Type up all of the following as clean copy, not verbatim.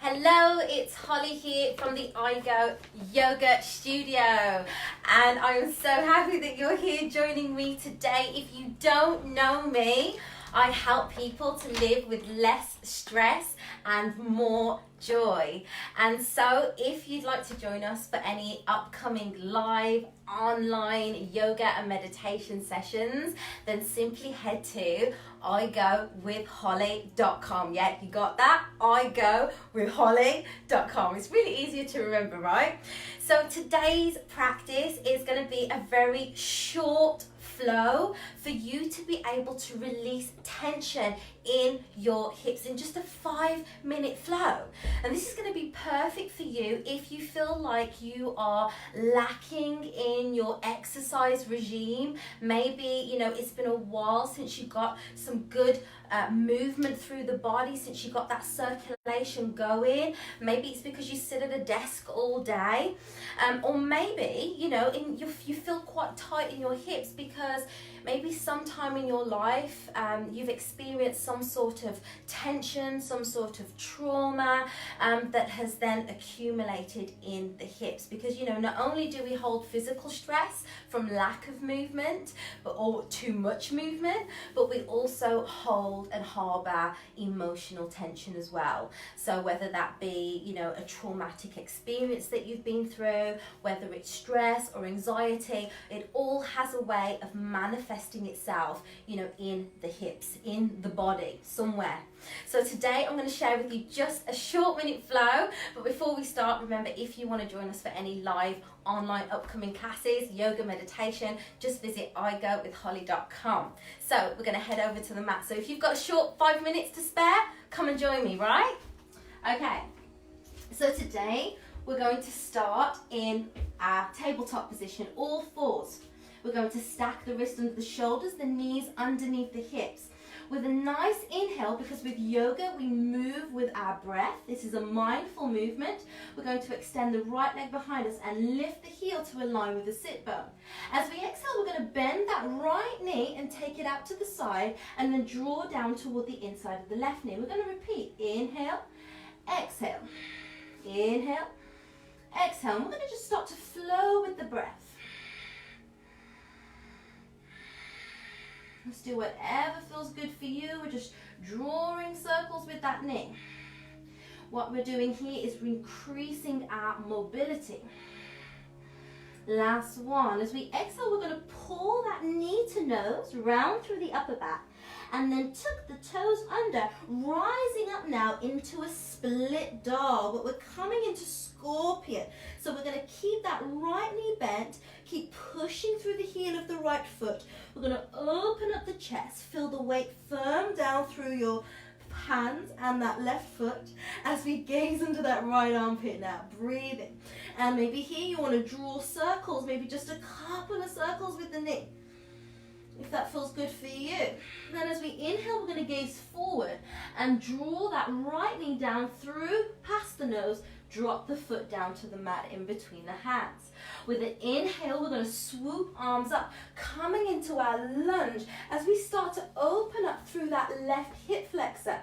Hello, it's Holly here from the iGo Yoga Studio, and I am so happy that you're here joining me today. If you don't know me, I help people to live with less stress and more joy. And so if you'd like to join us for any upcoming live online yoga and meditation sessions, then simply head to igowithholly.com. Yeah, you got that? igowithholly.com. It's really easier to remember, right? So today's practice is going to be a very short flow for you to be able to release tension in your hips in just a 5-minute flow. And this is going to be perfect for you if you feel like you are lacking in your exercise regime. Maybe, it's been a while since you got some good movement through the body, since you got that circulation going. Maybe it's because you sit at a desk all day, or maybe, you feel quite tight in your hips because maybe sometime in your life you've experienced some sort of tension, some sort of trauma that has then accumulated in the hips. Because not only do we hold physical stress from lack of movement or too much movement, but we also hold and harbor emotional tension as well. So whether that be a traumatic experience that you've been through, whether it's stress or anxiety, it all has a way of manifesting itself in the hips, in the body, somewhere. So today I'm going to share with you just a short minute flow, but before we start, remember, if you want to join us for any live online upcoming classes, yoga, meditation, just visit igowithholly.com. So we're going to head over to the mat. So if you've got a short 5 minutes to spare, come and join me, right? Okay, so today we're going to start in our tabletop position, all fours. We're going to stack the wrist under the shoulders, the knees underneath the hips. With a nice inhale, because with yoga we move with our breath. This is a mindful movement. We're going to extend the right leg behind us and lift the heel to align with the sit bone. As we exhale, we're going to bend that right knee and take it out to the side and then draw down toward the inside of the left knee. We're going to repeat. Inhale, exhale, inhale, exhale. And we're going to just start to flow with the breath. Let's do whatever feels good for you. We're just drawing circles with that knee. What we're doing here is increasing our mobility. Last one. As we exhale, we're going to pull that knee to nose, round through the upper back, and then tuck the toes under, rising up now into a split dog, but we're coming into scorpion. So we're going to keep that right knee bent, keep pushing through the heel of the right foot. We're going to open up the chest, feel the weight firm down through your hands and that left foot as we gaze into that right armpit now, breathing. And maybe here you want to draw circles, maybe just a couple of circles with the knee, if that feels good for you. Then as we inhale, we're going to gaze forward and draw that right knee down through past the nose, drop the foot down to the mat in between the hands. With an inhale, we're going to swoop arms up, coming into our lunge as we start to open up through that left hip flexor.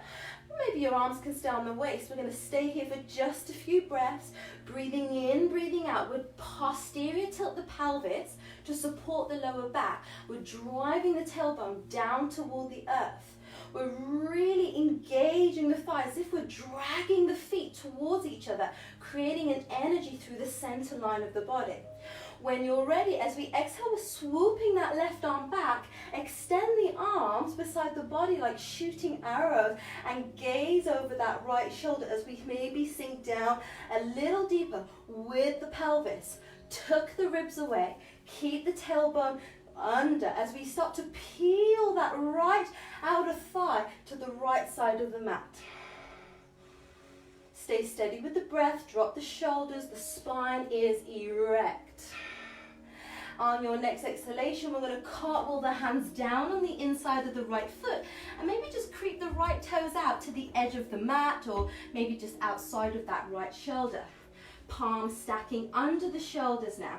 Maybe your arms can stay on the waist. We're going to stay here for just a few breaths, breathing in, breathing out. With posterior tilt the pelvis to support the lower back. We're driving the tailbone down toward the earth. We're really engaging the thighs as if we're dragging the feet towards each other, creating an energy through the center line of the body. When you're ready, as we exhale, we're swooping that left arm back, extend the arms beside the body like shooting arrows, and gaze over that right shoulder as we maybe sink down a little deeper with the pelvis. Tuck the ribs away, keep the tailbone under as we start to peel that right outer thigh to the right side of the mat. Stay steady with the breath, drop the shoulders, the spine is erect. On your next exhalation, we're going to cartwheel the hands down on the inside of the right foot and maybe just creep the right toes out to the edge of the mat, or maybe just outside of that right shoulder. Palms stacking under the shoulders now.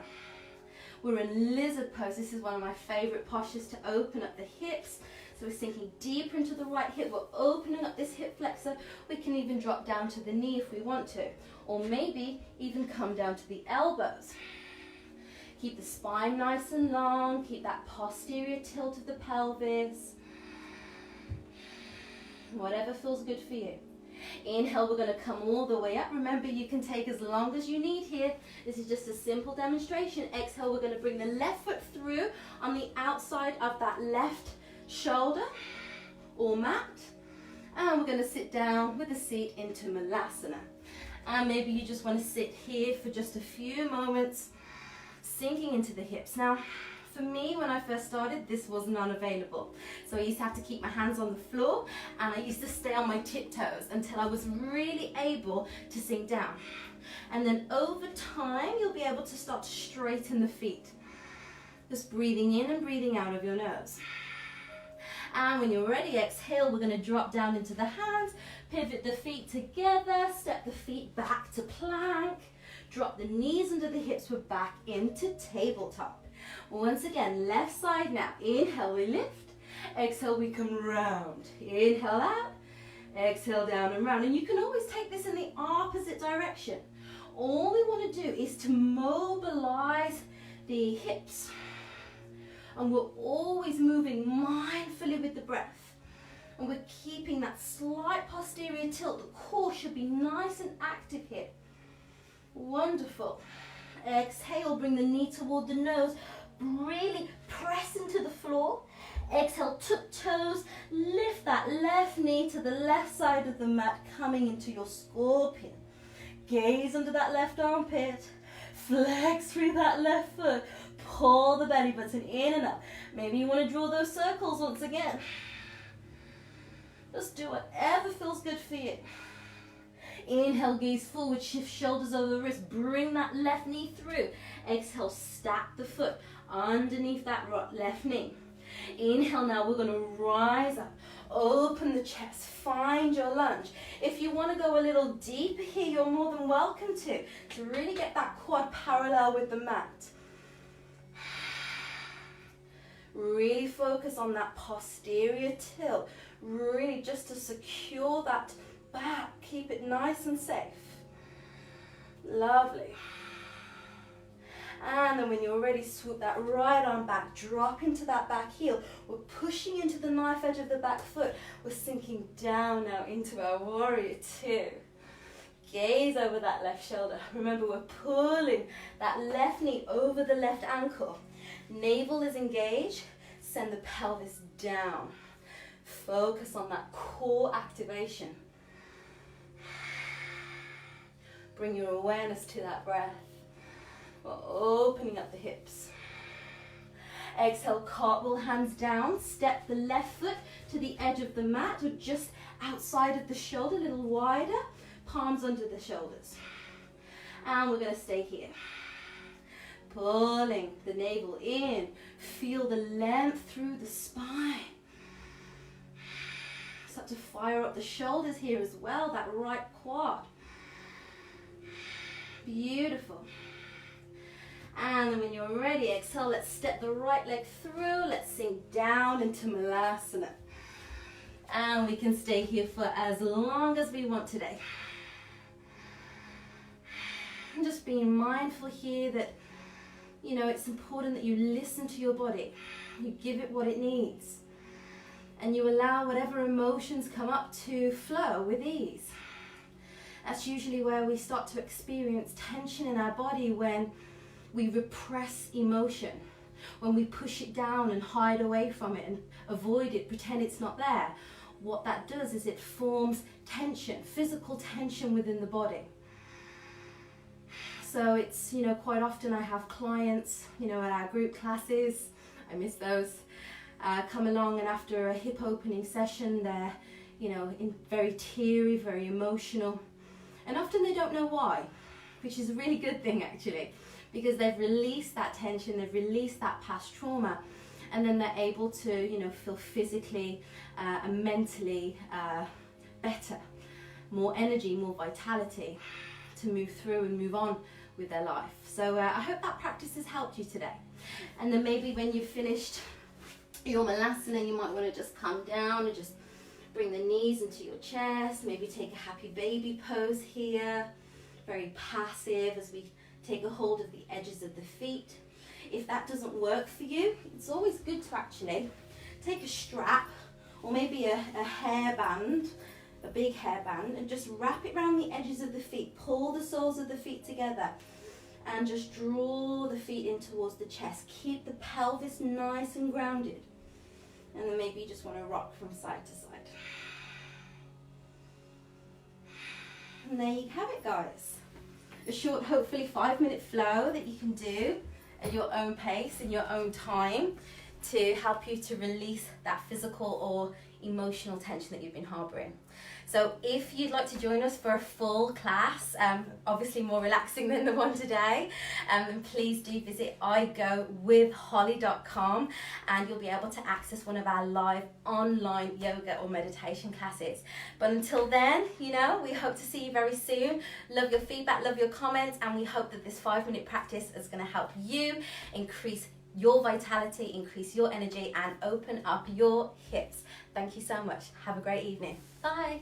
We're in lizard pose. This is one of my favorite postures to open up the hips. So So we're sinking deeper into the right hip. We're opening up this hip flexor. We can even drop down to the knee if we want to. Or maybe even come down to the elbows. Keep the spine nice and long. Keep that posterior tilt of the pelvis. Whatever feels good for you. Inhale, we're going to come all the way up. Remember, you can take as long as you need here. This is just a simple demonstration. Exhale, we're going to bring the left foot through on the outside of that left shoulder or mat. And we're going to sit down with the seat into Malasana. And maybe you just want to sit here for just a few moments, sinking into the hips. Now, for me, when I first started, this was not available. So I used to have to keep my hands on the floor, and I used to stay on my tiptoes until I was really able to sink down. And then over time, you'll be able to start to straighten the feet. Just breathing in and breathing out of your nose. And when you're ready, exhale, we're going to drop down into the hands, pivot the feet together, step the feet back to plank, drop the knees under the hips, we're back into tabletop. Once again, left side now. Inhale, we lift. Exhale, we come round. Inhale out. Exhale, down and round. And you can always take this in the opposite direction. All we want to do is to mobilize the hips. And we're always moving mindfully with the breath. And we're keeping that slight posterior tilt. The core should be nice and active here. Wonderful. Exhale, bring the knee toward the nose. Really press into the floor. Exhale, tuck toes. Lift that left knee to the left side of the mat, coming into your scorpion. Gaze under that left armpit. Flex through that left foot. Pull the belly button in and up. Maybe you want to draw those circles once again. Just do whatever feels good for you. Inhale, gaze forward, shift shoulders over the wrist, bring that left knee through. Exhale, stack the foot underneath that left knee. Inhale, now we're going to rise up, open the chest, find your lunge. If you want to go a little deeper here, you're more than welcome to really get that quad parallel with the mat. Really focus on that posterior tilt, really just to secure that back, keep it nice and safe. Lovely. And then when you're ready, swoop that right arm back, drop into that back heel. We're pushing into the knife edge of the back foot. We're sinking down now into our warrior two. Gaze over that left shoulder. Remember, we're pulling that left knee over the left ankle. Navel is engaged. Send the pelvis down. Focus on that core activation. Bring your awareness to that breath. We're opening up the hips. Exhale, cartwheel, hands down. Step the left foot to the edge of the mat, or just outside of the shoulder, a little wider. Palms under the shoulders. And we're going to stay here. Pulling the navel in. Feel the length through the spine. Start to fire up the shoulders here as well, that right quad. Beautiful. And then when you're ready, exhale, let's step the right leg through. Let's sink down into Malasana. And we can stay here for as long as we want today. And just being mindful here that, you know, it's important that you listen to your body. You give it what it needs. And you allow whatever emotions come up to flow with ease. That's usually where we start to experience tension in our body, when we repress emotion, when we push it down and hide away from it and avoid it, pretend it's not there. What that does is it forms tension, physical tension within the body. So it's, you know, quite often I have clients, you know, at our group classes, I miss those, come along, and after a hip opening session, they're, you know, very teary, very emotional. And often they don't know why, which is a really good thing actually, because they've released that tension, they've released that past trauma, and then they're able to, you know, feel physically and mentally better, more energy, more vitality to move through and move on with their life. So I hope that practice has helped you today. And then maybe when you've finished Your Malasana, you might want to just come down and just bring the knees into your chest. Maybe take a happy baby pose here. Very passive as we take a hold of the edges of the feet. If that doesn't work for you, it's always good to actually take a strap or maybe a hairband, a big hairband, and just wrap it around the edges of the feet. Pull the soles of the feet together and just draw the feet in towards the chest. Keep the pelvis nice and grounded. And then maybe you just want to rock from side to side. And there you have it, guys. A short, hopefully 5-minute flow that you can do at your own pace, in your own time, to help you to release that physical or emotional tension that you've been harboring. So if you'd like to join us for a full class, obviously more relaxing than the one today, then please do visit igowithholly.com and you'll be able to access one of our live online yoga or meditation classes. But until then, you know, we hope to see you very soon. Love your feedback, love your comments, and we hope that this 5-minute practice is going to help you increase your vitality, increase your energy, and open up your hips. Thank you so much. Have a great evening. Bye.